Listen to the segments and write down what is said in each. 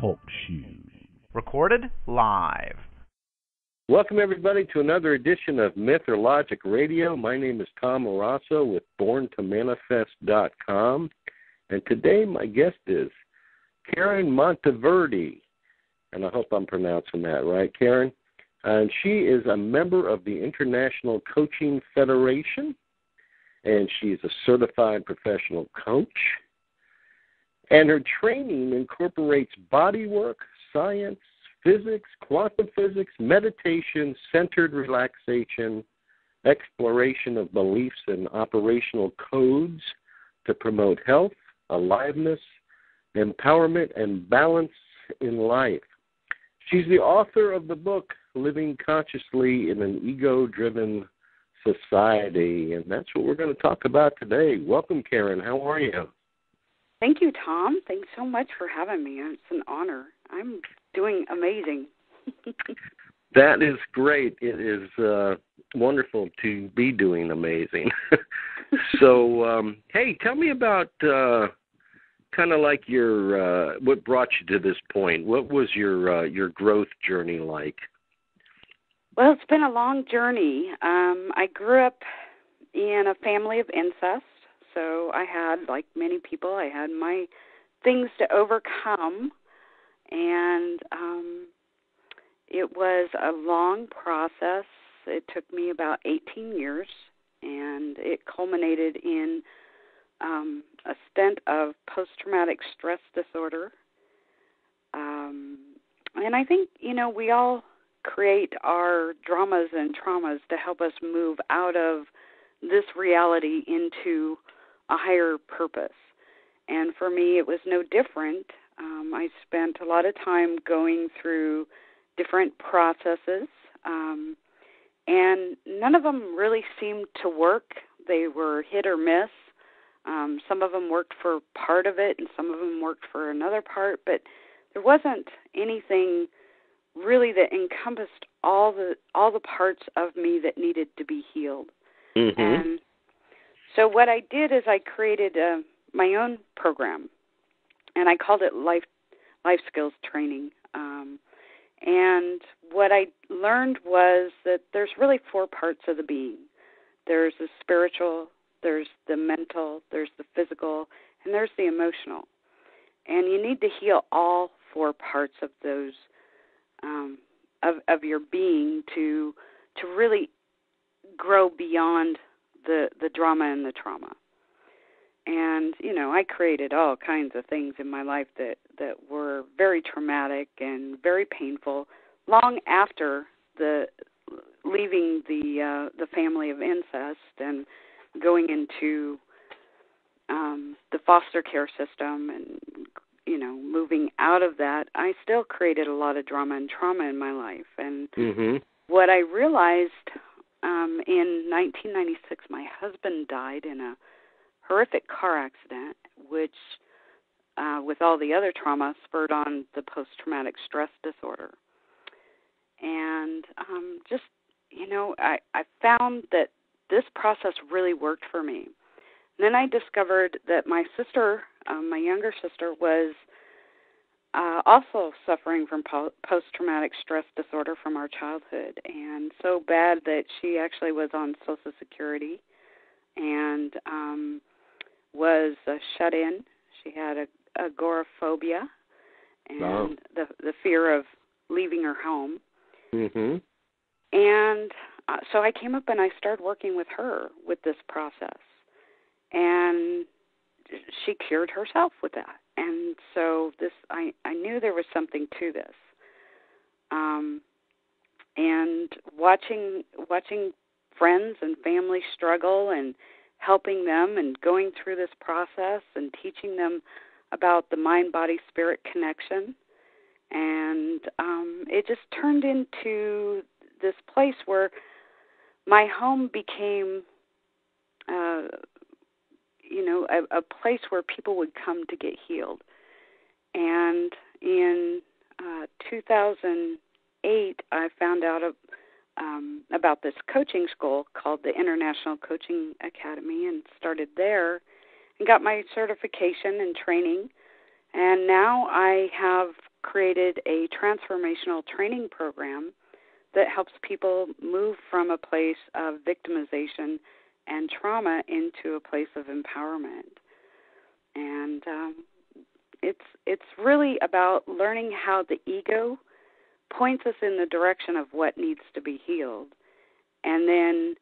Talk Shoes. Recorded live. Welcome, everybody, to another edition of Myth or Logic Radio. My name is Tom Murasso with BornToManifest.com. And today my guest is Karen Monteverdi. And I hope I'm pronouncing that right, Karen. And she is a member of the International Coaching Federation. And she's a certified professional coach. And her training incorporates bodywork, science, physics, quantum physics, meditation, centered relaxation, exploration of beliefs and operational codes to promote health, aliveness, empowerment, and balance in life. She's the author of the book, Living Consciously in an Ego-Driven Society, and that's what we're going to talk about today. Welcome, Karen. How are you? Thank you, Tom. Thanks so much for having me. It's an honor. I'm doing amazing. That is great. It is wonderful to be doing amazing. So, hey, tell me about kind of like your what brought you to this point. What was your growth journey like? Well, it's been a long journey. I grew up in a family of incest. So I had, like many people, I had my things to overcome, and it was a long process. It took me about 18 years, and it culminated in a stint of post-traumatic stress disorder. And I think, we all create our dramas and traumas to help us move out of this reality into a higher purpose. And for me, it was no different. I spent a lot of time going through different processes, and none of them really seemed to work. They were hit or miss. Some of them worked for part of it, and some of them worked for another part, but there wasn't anything really that encompassed all the parts of me that needed to be healed. Mm-hmm. And so what I did is I created my own program, and I called it Life Skills Training. And what I learned was that there's really four parts of the being. There's the spiritual, there's the mental, there's the physical, and there's the emotional. And you need to heal all four parts of those of your being to really grow beyond the drama and the trauma. And, I created all kinds of things in my life that were very traumatic and very painful long after leaving the family of incest and going into the foster care system and, moving out of that. I still created a lot of drama and trauma in my life. And what I realized in 1996, my husband died in a horrific car accident, which, with all the other trauma, spurred on the post-traumatic stress disorder. And I found that this process really worked for me. And then I discovered that my sister, my younger sister, was also suffering from post-traumatic stress disorder from our childhood, and so bad that she actually was on Social Security and was shut in. She had agoraphobia and the fear of leaving her home. Mm-hmm. And so I came up and I started working with her with this process, and she cured herself with that. And so I knew there was something to this. And watching friends and family struggle and helping them and going through this process and teaching them about the mind-body-spirit connection. And it just turned into this place where my home became a place where people would come to get healed. And in 2008, I found out about this coaching school called the International Coaching Academy and started there and got my certification and training And now I have created a transformational training program that helps people move from a place of victimization and trauma into a place of empowerment. And it's really about learning how the ego points us in the direction of what needs to be healed, and then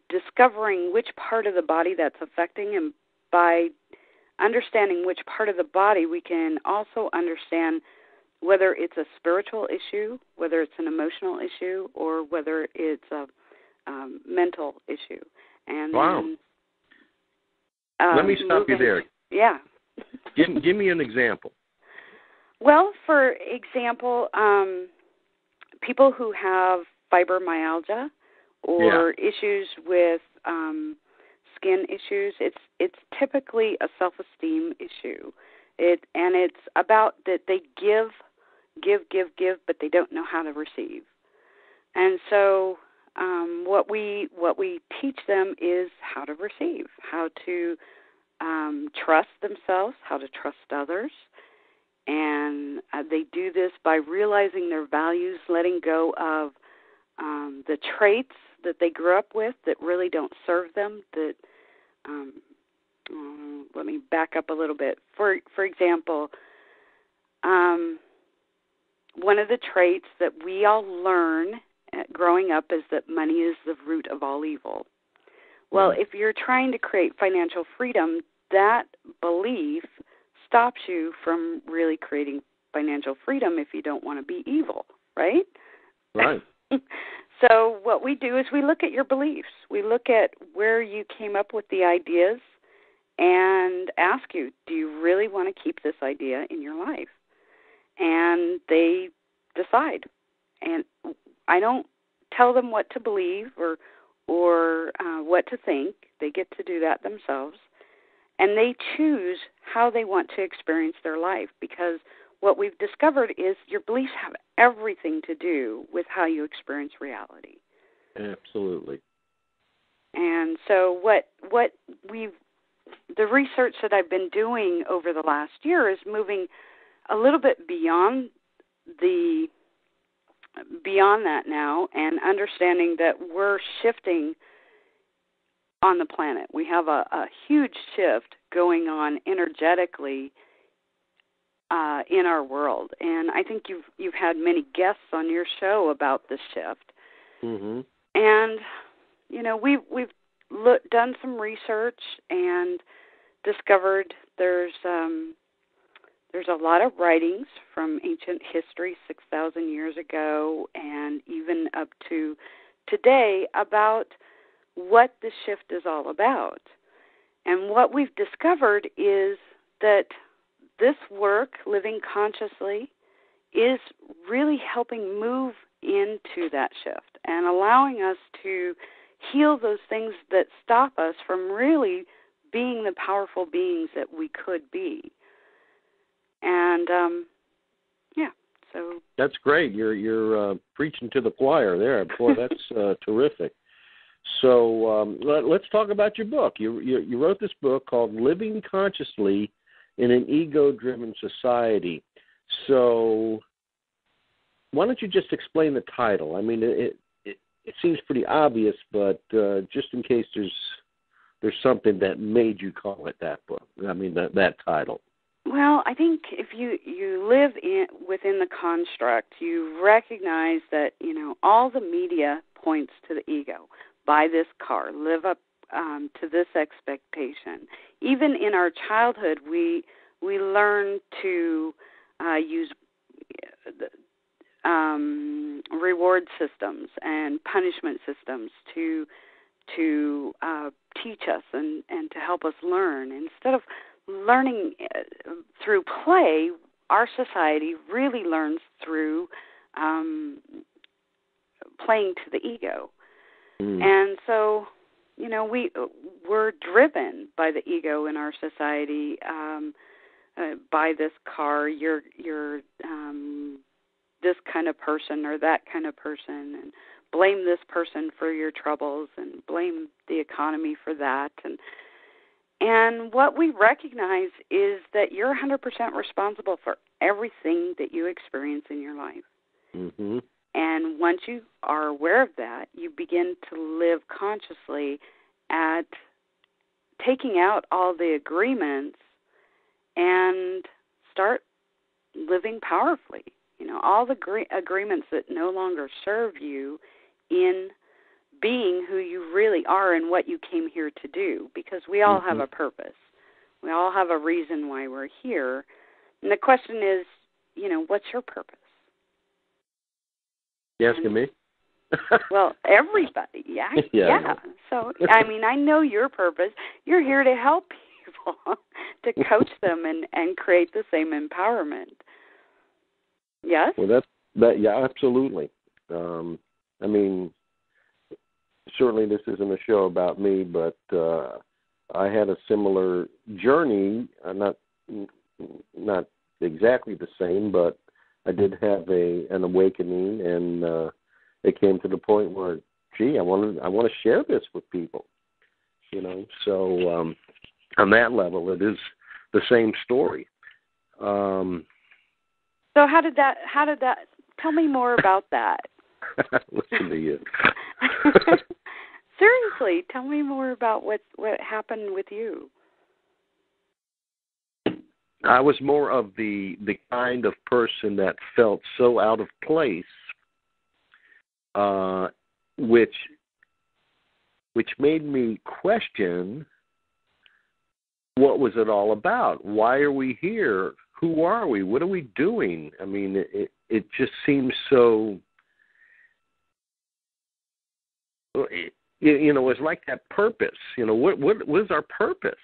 discovering which part of the body that's affecting, and by understanding which part of the body, we can also understand whether it's a spiritual issue, whether it's an emotional issue, or whether it's a mental issue. And wow. Then, let me stop you there. Yeah. Give me an example. Well, for example, people who have fibromyalgia or issues with skin issues, it's typically a self-esteem issue. It's about that they give, but they don't know how to receive. And so what we teach them is how to receive, how to trust themselves, how to trust others. And they do this by realizing their values, letting go of the traits that they grew up with that really don't serve them. That let me back up a little bit. For example, one of the traits that we all learn growing up is that money is the root of all evil. Well, if you're trying to create financial freedom, that belief stops you from really creating financial freedom if you don't want to be evil, right? Right. So what we do is we look at your beliefs. We look at where you came up with the ideas and ask you, do you really want to keep this idea in your life? And they decide. And I don't tell them what to believe or what to think. They get to do that themselves. And they choose how they want to experience their life, because what we've discovered is your beliefs have everything to do with how you experience reality. Absolutely. And so the research that I've been doing over the last year is moving a little bit beyond that now, and understanding that we're shifting on the planet. We have a huge shift going on energetically in our world, and I think you've had many guests on your show about this shift. Mm-hmm. And we've done some research and discovered there's a lot of writings from ancient history 6,000 years ago and even up to today about what the shift is all about. And what we've discovered is that this work, living consciously, is really helping move into that shift and allowing us to heal those things that stop us from really being the powerful beings that we could be. And so that's great. You're preaching to the choir there. Boy, that's terrific. So let's talk about your book. You wrote this book called "Living Consciously in an Ego-Driven Society." So why don't you just explain the title? I mean, it seems pretty obvious, but just in case there's something that made you call it that book. I mean, that title. Well, I think if you live within the construct, you recognize that, all the media points to the ego. Buy this car, live up to this expectation. Even in our childhood, we learn to use reward systems and punishment systems to teach us and to help us learn. Instead of learning through play, our society really learns through playing to the ego. And so, we're driven by the ego in our society. Buy this car, you're this kind of person or that kind of person, and blame this person for your troubles and blame the economy for that. And what we recognize is that you're 100% responsible for everything that you experience in your life. Mm-hmm. And once you are aware of that, you begin to live consciously at taking out all the agreements and start living powerfully. You know, all the agreements that no longer serve you in being who you really are and what you came here to do, because we all have a purpose. We all have a reason why we're here. And the question is, you know, what's your purpose? You asking me? Well, everybody, yeah. So, I mean, I know your purpose. You're here to help people, to coach them and create the same empowerment. Yes? Well, yeah, absolutely. I mean, certainly this isn't a show about me, but I had a similar journey, not exactly the same, but I did have an awakening, and it came to the point where, gee, I want to share this with people, you know. So on that level, it is the same story. So how did that? Tell me more about that. Listen to you. Seriously, tell me more about what happened with you. I was more of the kind of person that felt so out of place, which made me question, what was it all about? Why are we here? Who are we? What are we doing? I mean, it just seems so. You know, it's like that purpose. You know, what is our purpose?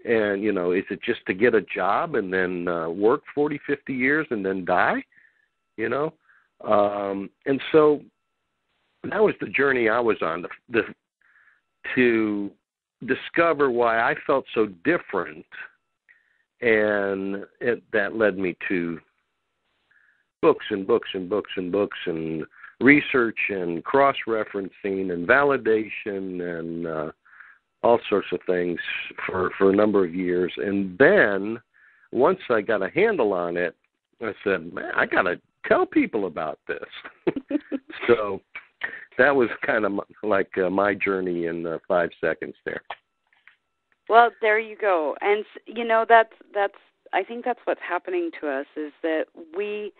And, you know, is it just to get a job and then work 40, 50 years and then die? You know? And so that was the journey I was on, to discover why I felt so different. And that led me to books and books and books and books and research and cross-referencing and validation and all sorts of things for a number of years. And then once I got a handle on it, I said, man, I got to tell people about this. So that was kind of like my journey in 5 seconds there. Well, there you go. And, you know, that's I think that's what's happening to us, is that we,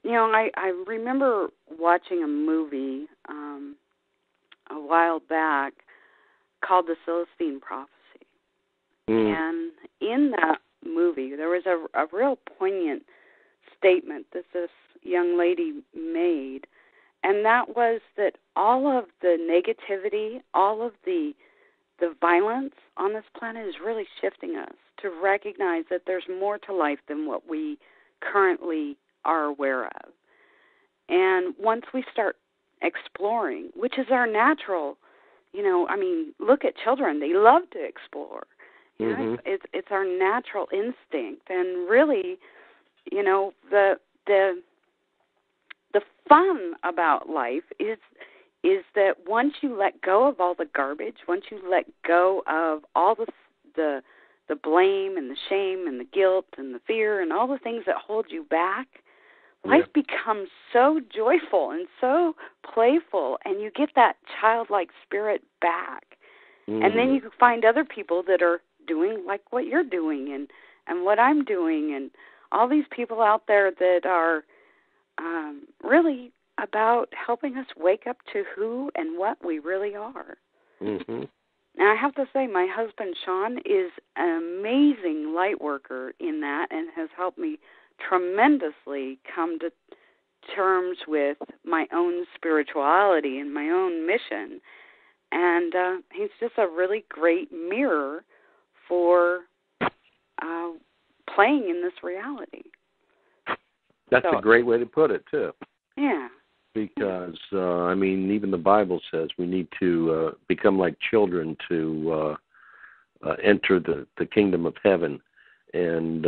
you know, I remember watching a movie a while back called The Celestine Prophecy. And in that movie, there was a real poignant statement that this young lady made, and that was that all of the negativity, all of the violence on this planet is really shifting us to recognize that there's more to life than what we currently are aware of. And once we start exploring, which is our natural, you know, I mean, look at children. They love to explore. You know, it's our natural instinct. And really, you know, the fun about life is that once you let go of all the garbage, once you let go of all the blame and the shame and the guilt and the fear and all the things that hold you back, life becomes so joyful and so playful, and you get that childlike spirit back. And then you can find other people that are doing like what you're doing and what I'm doing, and all these people out there that are really about helping us wake up to who and what we really are. And I have to say, my husband, Sean, is an amazing light worker in that and has helped me tremendously come to terms with my own spirituality and my own mission. And he's just a really great mirror for playing in this reality. That's a great way to put it, too. Yeah. Because, I mean, even the Bible says we need to become like children to enter the kingdom of heaven. And